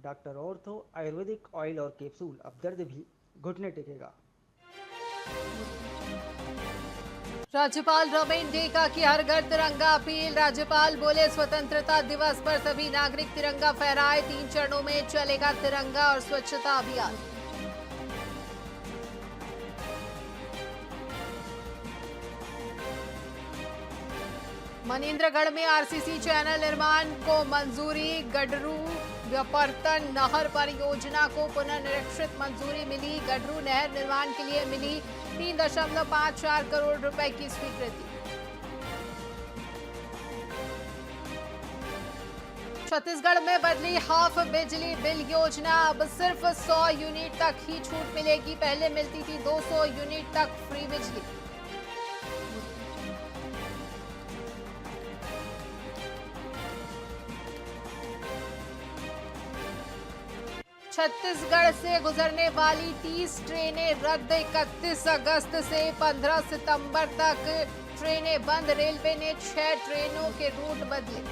Doctor ortho Ayurvedic oil और capsule, अब दर्द भी घुटने टेकेगा। राज्यपाल रमेन डेका की हर घर तिरंगा अपील। राज्यपाल बोले स्वतंत्रता दिवस पर सभी नागरिक तिरंगा फहराए। 3 चरणों में चलेगा तिरंगा और स्वच्छता अभियान। मनेन्द्रगढ़ में आरसीसी चैनल निर्माण को मंजूरी। गडरू व्यापर्तन नहर परियोजना को पुनर्निरीक्षित मंजूरी मिली। गडरू नहर निर्माण के लिए मिली 3.54 करोड़ रुपए की स्वीकृति। छत्तीसगढ़ में बदली हाफ बिजली बिल योजना। अब सिर्फ 100 यूनिट तक ही छूट मिलेगी। पहले मिलती थी 200 यूनिट तक फ्री बिजली। छत्तीसगढ़ से गुजरने वाली 30 ट्रेनें रद्द। 31 अगस्त से 15 सितंबर तक ट्रेनें बंद। रेलवे ने 6 ट्रेनों के रूट बदले।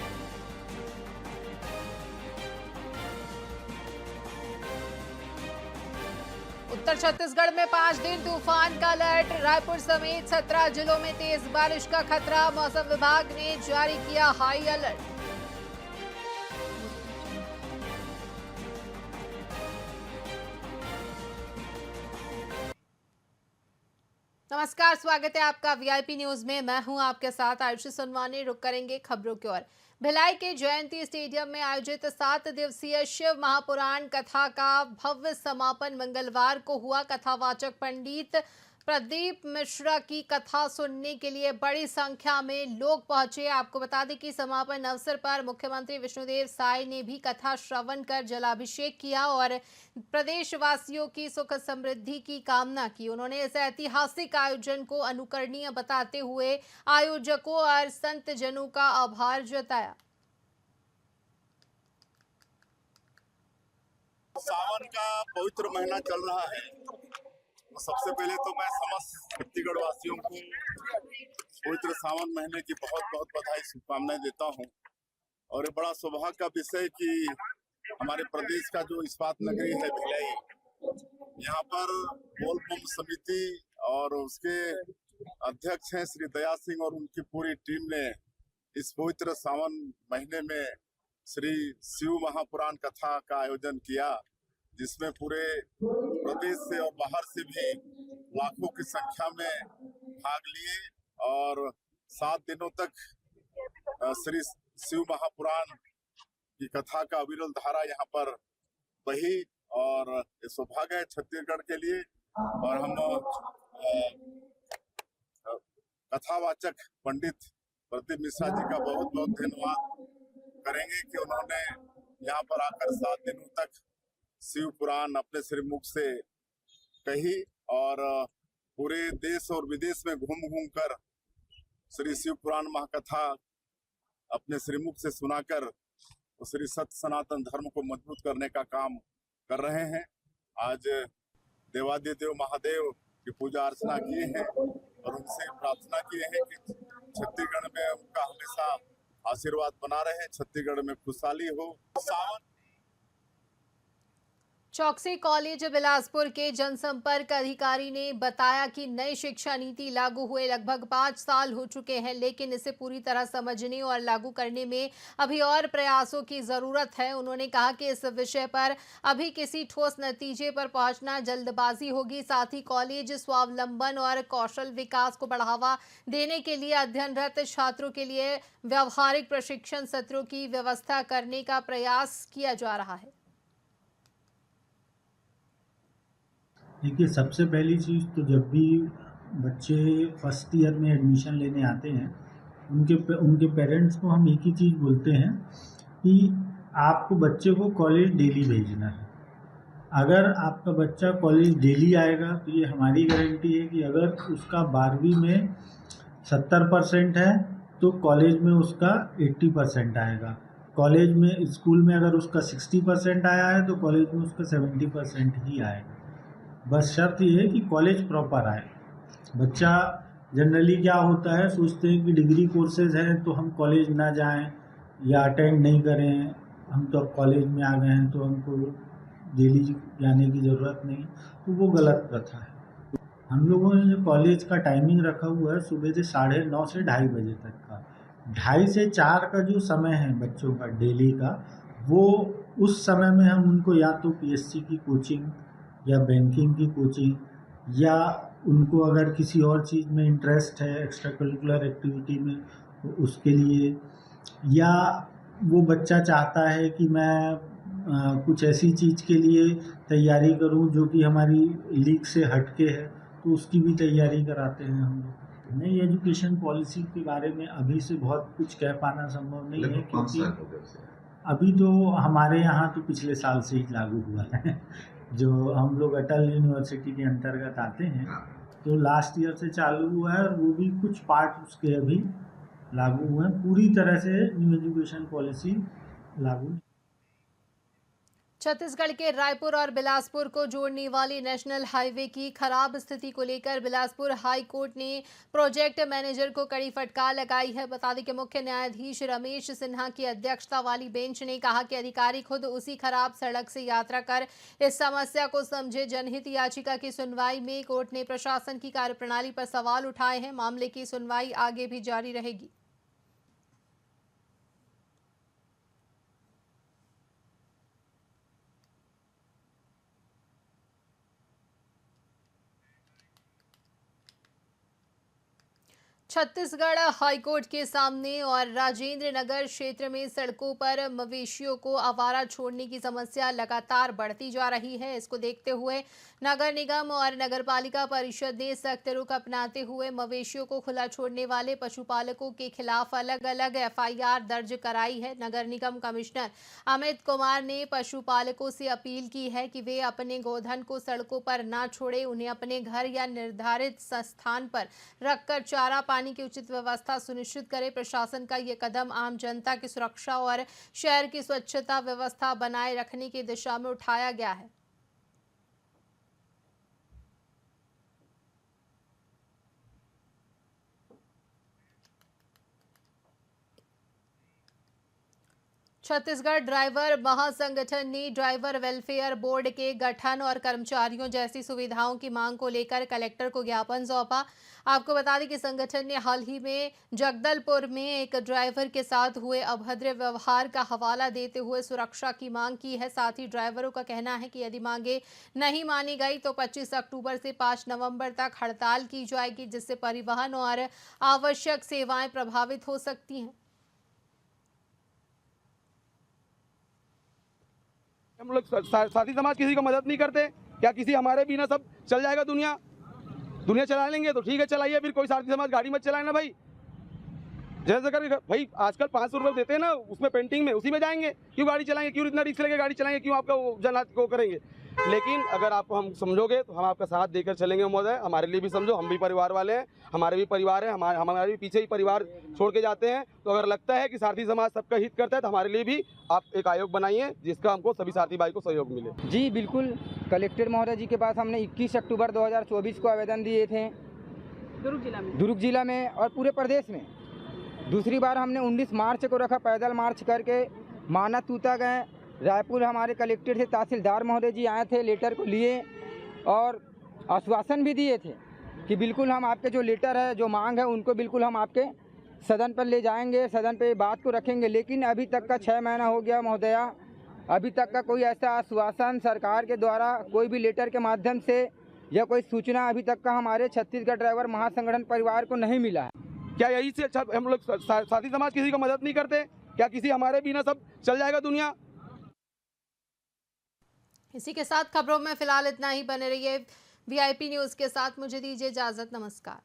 उत्तर छत्तीसगढ़ में 5 दिन तूफान का अलर्ट। रायपुर समेत 17 जिलों में तेज बारिश का खतरा। मौसम विभाग ने जारी किया हाई अलर्ट। नमस्कार, स्वागत है आपका वीआईपी न्यूज में। मैं हूं आपके साथ आयुषी सुनवानी। रुक करेंगे खबरों की ओर। भिलाई के जयंती स्टेडियम में आयोजित 7 दिवसीय शिव महापुराण कथा का भव्य समापन मंगलवार को हुआ। कथावाचक पंडित प्रदीप मिश्रा की कथा सुनने के लिए बड़ी संख्या में लोग पहुंचे। आपको बता दें कि समापन अवसर पर मुख्यमंत्री विष्णुदेव साय ने भी कथा श्रवण कर जलाभिषेक किया और प्रदेशवासियों की सुख समृद्धि की कामना की। उन्होंने इस ऐतिहासिक आयोजन को अनुकरणीय बताते हुए आयोजकों और संत जनों का आभार जताया। सावन का पवित्र महीना चल रहा है। सबसे पहले तो मैं समस्त छत्तीसगढ़ वासियों को पवित्र सावन महीने की बहुत बहुत बधाई शुभकामनाएं देता हूं। और ये बड़ा सौभाग्य का विषय कि हमारे प्रदेश का जो इस्पात नगरी है भिलाई, यहाँ पर बोलबम समिति और उसके अध्यक्ष हैं श्री दया सिंह और उनकी पूरी टीम ने इस पवित्र सावन महीने में श्री शिव महापुराण कथा का आयोजन किया, जिसमें पूरे प्रदेश से और बाहर से भी लाखों की संख्या में भाग लिए और 7 दिनों तक श्री शिव महापुराण की कथा का अविरल धारा यहाँ पर बही। और ये सौभाग्य है छत्तीसगढ़ के लिए। और हम कथावाचक पंडित प्रदीप मिश्रा जी का बहुत बहुत धन्यवाद करेंगे कि उन्होंने यहाँ पर आकर 7 दिनों तक शिव पुराण अपने श्रीमुख से कही और पूरे देश और विदेश में घूम घूम कर श्री शिव पुराण महाकथा अपने श्रीमुख से सुनाकर श्री सत्य सनातन धर्म को मजबूत करने का काम कर रहे हैं। आज देवादिदेव महादेव की पूजा अर्चना किए हैं और उनसे प्रार्थना किए हैं कि छत्तीसगढ़ में उनका हमेशा आशीर्वाद बना रहे, छत्तीसगढ़ में खुशहाली हो। सावन चौकसी कॉलेज बिलासपुर के जनसंपर्क अधिकारी ने बताया कि नई शिक्षा नीति लागू हुए लगभग 5 साल हो चुके हैं, लेकिन इसे पूरी तरह समझने और लागू करने में अभी और प्रयासों की जरूरत है। उन्होंने कहा कि इस विषय पर अभी किसी ठोस नतीजे पर पहुंचना जल्दबाजी होगी। साथ ही कॉलेज स्वावलंबन और कौशल विकास को बढ़ावा देने के लिए अध्ययनरत छात्रों के लिए व्यावहारिक प्रशिक्षण सत्रों की व्यवस्था करने का प्रयास किया जा रहा है। देखिए, सबसे पहली चीज़ तो जब भी बच्चे फर्स्ट ईयर में एडमिशन लेने आते हैं, उनके पेरेंट्स को हम एक ही चीज़ बोलते हैं कि आपको बच्चे को कॉलेज डेली भेजना है। अगर आपका बच्चा कॉलेज डेली आएगा तो ये हमारी गारंटी है कि अगर उसका 12वीं में 70% है तो कॉलेज में उसका 80% आएगा। कॉलेज में स्कूल में अगर उसका 60% आया है तो कॉलेज में उसका 70% ही आएगा। बस शर्त ये है कि कॉलेज प्रॉपर आए। बच्चा जनरली क्या होता है, सोचते हैं कि डिग्री कोर्सेज हैं तो हम कॉलेज ना जाएं या अटेंड नहीं करें हम तो अब कॉलेज में आ गए हैं तो हमको डेली जाने की ज़रूरत नहीं, तो वो गलत प्रथा है। हम लोगों ने जो कॉलेज का टाइमिंग रखा हुआ है सुबह से 9:30 से 2:30 बजे तक का, 2:30 से 4 का जो समय है बच्चों का डेली का, वो उस समय में हम उनको या तो पीएससी की कोचिंग या बैंकिंग की कोचिंग या उनको अगर किसी और चीज़ में इंटरेस्ट है एक्स्ट्रा करिकुलर एक्टिविटी में तो उसके लिए, या वो बच्चा चाहता है कि मैं कुछ ऐसी चीज़ के लिए तैयारी करूं जो कि हमारी लीग से हटके है तो उसकी भी तैयारी कराते हैं हम लोग। नई एजुकेशन पॉलिसी के बारे में अभी से बहुत कुछ कह पाना संभव नहीं है क्योंकि अभी तो हमारे यहाँ तो पिछले साल से ही लागू हुआ है जो हम लोग अटल यूनिवर्सिटी के अंतर्गत आते हैं तो लास्ट ईयर से चालू हुआ है और वो भी कुछ पार्ट उसके अभी लागू हुए हैं, पूरी तरह से न्यू एजुकेशन पॉलिसी लागू नहीं। छत्तीसगढ़ के रायपुर और बिलासपुर को जोड़ने वाली नेशनल हाईवे की खराब स्थिति को लेकर बिलासपुर हाई कोर्ट ने प्रोजेक्ट मैनेजर को कड़ी फटकार लगाई है। बता दें कि मुख्य न्यायाधीश रमेश सिन्हा की अध्यक्षता वाली बेंच ने कहा कि अधिकारी खुद उसी खराब सड़क से यात्रा कर इस समस्या को समझे। जनहित याचिका की सुनवाई में कोर्ट ने प्रशासन की कार्यप्रणाली पर सवाल उठाए हैं। मामले की सुनवाई आगे भी जारी रहेगी। छत्तीसगढ़ हाईकोर्ट के सामने और राजेंद्र नगर क्षेत्र में सड़कों पर मवेशियों को आवारा छोड़ने की समस्या लगातार बढ़ती जा रही है। इसको देखते हुए नगर निगम और नगरपालिका परिषद ने सख्त रुख अपनाते हुए मवेशियों को खुला छोड़ने वाले पशुपालकों के खिलाफ अलग अलग एफआईआर दर्ज कराई है। नगर निगम कमिश्नर अमित कुमार ने पशुपालकों से अपील की है कि वे अपने गोधन को सड़कों पर न छोड़े, उन्हें अपने घर या निर्धारित स्थान पर रखकर चारा पानी की उचित व्यवस्था सुनिश्चित करे। प्रशासन का ये कदम आम जनता की सुरक्षा और शहर की स्वच्छता व्यवस्था बनाए रखने की दिशा में उठाया गया है। छत्तीसगढ़ ड्राइवर महासंगठन ने ड्राइवर वेलफेयर बोर्ड के गठन और कर्मचारियों जैसी सुविधाओं की मांग को लेकर कलेक्टर को ज्ञापन सौंपा। आपको बता दें कि संगठन ने हाल ही में जगदलपुर में एक ड्राइवर के साथ हुए अभद्र व्यवहार का हवाला देते हुए सुरक्षा की मांग की है। साथ ही ड्राइवरों का कहना है कि यदि मांगे नहीं मानी गई तो 25 अक्टूबर से 5 नवंबर तक हड़ताल की जाएगी, जिससे परिवहन और आवश्यक सेवाएं प्रभावित हो सकती हैं। हम लोग साथी समाज किसी को मदद नहीं करते क्या? किसी हमारे बिना सब चल जाएगा? दुनिया चला लेंगे तो ठीक है, चलाइए, फिर कोई साथी समाज गाड़ी मत चलाए ना भाई। जैसे कर भाई आजकल 500 रुपये देते हैं ना उसमें पेंटिंग में, उसी में जाएंगे। क्यों गाड़ी चलाएंगे? क्यों इतना रिस्क लेके गाड़ी चलाएंगे? क्यों आपका जनहित को करेंगे? लेकिन अगर आपको हम समझोगे तो हम आपका साथ देकर चलेंगे महोदय। हमारे लिए भी समझो, हम भी परिवार वाले हैं, हमारे भी परिवार है, हमारे भी पीछे ही परिवार छोड़ के जाते हैं। तो अगर लगता है कि सारथी समाज सबका हित करता है तो हमारे लिए भी आप एक आयोग बनाइए जिसका हमको सभी साथी भाई को सहयोग मिले। जी बिल्कुल, कलेक्टर महोदय जी के पास हमने 21 अक्टूबर 2024 को आवेदन दिए थे दुर्ग जिला में और पूरे प्रदेश में। दूसरी बार हमने 19 मार्च को रखा, पैदल मार्च करके माना तूता गए। रायपुर हमारे कलेक्टर थे, तहसीलदार महोदय जी आए थे, लेटर को लिए और आश्वासन भी दिए थे कि बिल्कुल हम आपके जो लेटर है, जो मांग है, उनको बिल्कुल हम आपके सदन पर ले जाएंगे, सदन पे बात को रखेंगे। लेकिन अभी तक का 6 महीना हो गया महोदया, अभी तक का कोई ऐसा आश्वासन सरकार के द्वारा कोई भी लेटर के माध्यम से या कोई सूचना अभी तक का हमारे छत्तीसगढ़ ड्राइवर महासंगठन परिवार को नहीं मिला है। क्या यही से अच्छा हम लोग साथी समाज किसी को मदद नहीं करते क्या? किसी हमारे बिना सब चल जाएगा दुनिया? इसी के साथ खबरों में फिलहाल इतना ही। बने रहिए वीआईपी न्यूज़ के साथ। मुझे दीजिए इजाजत। नमस्कार।